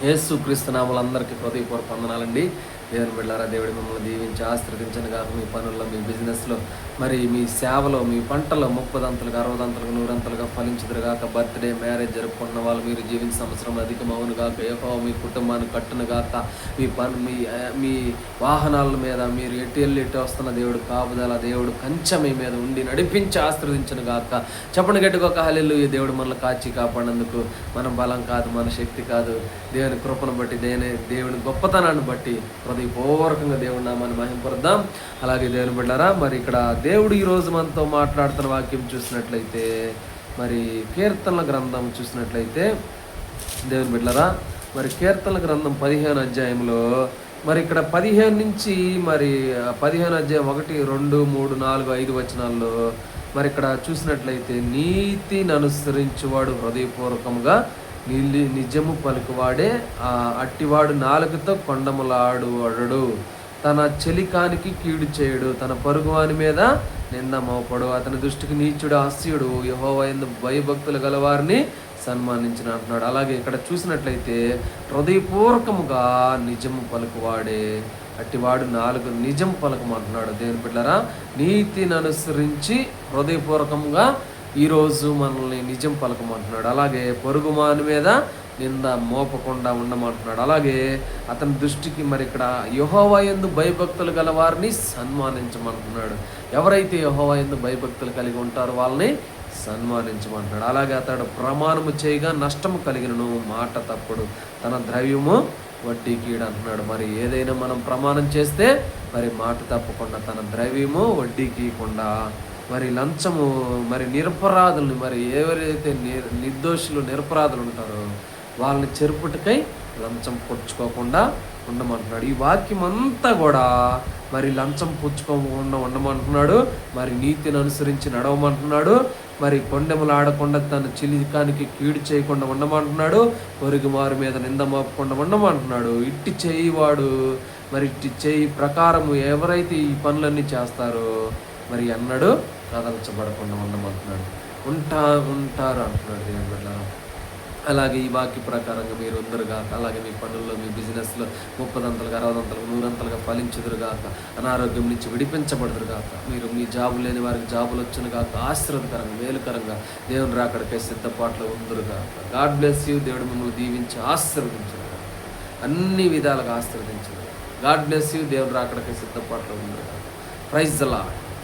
యేసుక్రీస్తు నామములందరికీ హృదయపూర్వక వందనాలండి. దేవుని బిడ్డలారా, దేవుడు మిమ్మల్ని దీవించి ఆశీర్వదించను గాక. మీ పనుల్లో, మీ బిజినెస్లో, మరి మీ సేవలో, మీ పంటలో 30 60 100 ఫలించుదురుగాక. బర్త్డే, మ్యారేజ్ జరుపుకున్న వాళ్ళు మీరు జీవించిన సంవత్సరం అధికమవును గాక. యెహోవా మీ కుటుంబాన్ని కట్టును గాక. మీ వాహనాల మీద మీరు ఎటు వస్తున్న దేవుడు కాపుదల, దేవుడు కంచె మీ మీద ఉండి నడిపించి ఆశీర్వదించను గాక. చెప్పండి గట్టిగా ఒక హల్లెలూయా. దేవుడు మనల్ని కాచి కాపాడినందుకు మన బలం కాదు, మన శక్తి కాదు, దేవుని కృపను బట్టి, దేవుని గొప్పతనాన్ని బట్టి హృదయపూర్వకంగా దేవుడి నామాన్ని మహింపరుద్దాం. అలాగే దేవుని బిడ్డలారా, మరి ఇక్కడ దేవుడు ఈరోజు మనతో మాట్లాడుతున్న వాక్యం చూసినట్లయితే, మరి కీర్తనల గ్రంథం చూసినట్లయితే, దేవుని బిడ్డలారా, మరి కీర్తనల గ్రంథం 15 అధ్యాయంలో మరి ఇక్కడ 15 నుంచి మరి 15 అధ్యాయం 1, 2, 3, 4, 5 వచనాల్లో మరి ఇక్కడ చూసినట్లయితే, నీతిని అనుసరించువాడు హృదయపూర్వకంగా నిజము పలుకువాడే, అట్టివాడు నాలుకతో కొండములాడువాడు, తన చెలికానికి కీడు చేయడు, తన పొరుగువాని మీద నింద మోపడు, అతని దృష్టికి నీచుడు హాస్యుడు, యెహోవా యందు భయభక్తులు గలవారిని సన్మానించిన అంటున్నాడు. అలాగే ఇక్కడ చూసినట్లయితే, హృదయపూర్వకముగా నిజము పలుకువాడే, అట్టివాడు నిజం పలకమంటున్నాడు. దేవుని బిడ్డలారా, నీతిని అనుసరించి హృదయపూర్వకంగా ఈరోజు మనల్ని నిజం పలకమంటున్నాడు. అలాగే పొరుగుమాని మీద నింద మోపకుండా ఉండమంటున్నాడు. అలాగే అతని దృష్టికి మరి ఇక్కడ యెహోవా యందు భయభక్తులు గల వారిని సన్మానించమంటున్నాడు. ఎవరైతే యెహోవా యందు భయభక్తులు కలిగి ఉంటారో వాళ్ళని సన్మానించమంటున్నాడు. అలాగే అతడు ప్రమాణము చేయగా నష్టము కలిగినను, మాట తప్పుడు, తన ద్రవ్యము వడ్డీకీడు అంటున్నాడు. మరి ఏదైనా మనం ప్రమాణం చేస్తే మరి మాట తప్పకుండా, తన ద్రవ్యము వడ్డీకీయకుండా, మరి లంచము, మరి నిరపరాధులను, మరి ఎవరైతే నిర్దోషులు నిరపరాధులు ఉంటారో వాళ్ళని చెరుపుటకై లంచం పుచ్చుకోకుండా ఉండమంటున్నాడు. ఈ వాక్యం అంతా కూడా మరి లంచం పుచ్చుకోకుండా ఉండమంటున్నాడు, మరి నీతిని అనుసరించి నడవమంటున్నాడు, మరి కొండెములు ఆడకుండా తన చిలికానికి కీడు చేయకుండా ఉండమంటున్నాడు, పొరుగు వారి మీద నింద మోపకుండా ఉండమంటున్నాడు. ఇట్టి చేయివాడు, మరి ఇట్టి చేయి ప్రకారము ఎవరైతే ఈ పనులన్నీ చేస్తారో మరి అన్నాడు కదల్చబడకుండా ఉండమంటున్నాడు. ఉంటారు అంటున్నాడు దేవుని బిడ్డలారా. అలాగే ఈ వాక్య ప్రకారంగా మీరు ఉందరుగాక. అలాగే మీ పనుల్లో, మీ బిజినెస్లో 30 60 100 ఫలించుదురుగాక. అనారోగ్యం నుంచి విడిపించబడుదురుగాక. మీరు మీ జాబు లేని వారికి జాబులు వచ్చును గాక. ఆశీర్వాదకరంగా, మేలుకరంగా దేవుని రాకడకై సిద్ధపాట్లు ఉందరుగాక. God bless you. దేవుడు మిమ్మల్ని దీవించి ఆశీర్వదించుగాక, అన్ని విధాలుగా ఆశీర్వదించుగాక. God bless you. దేవుని రాకడకై సిద్ధపాట్లు ఉందరుగాక. Praise the lord.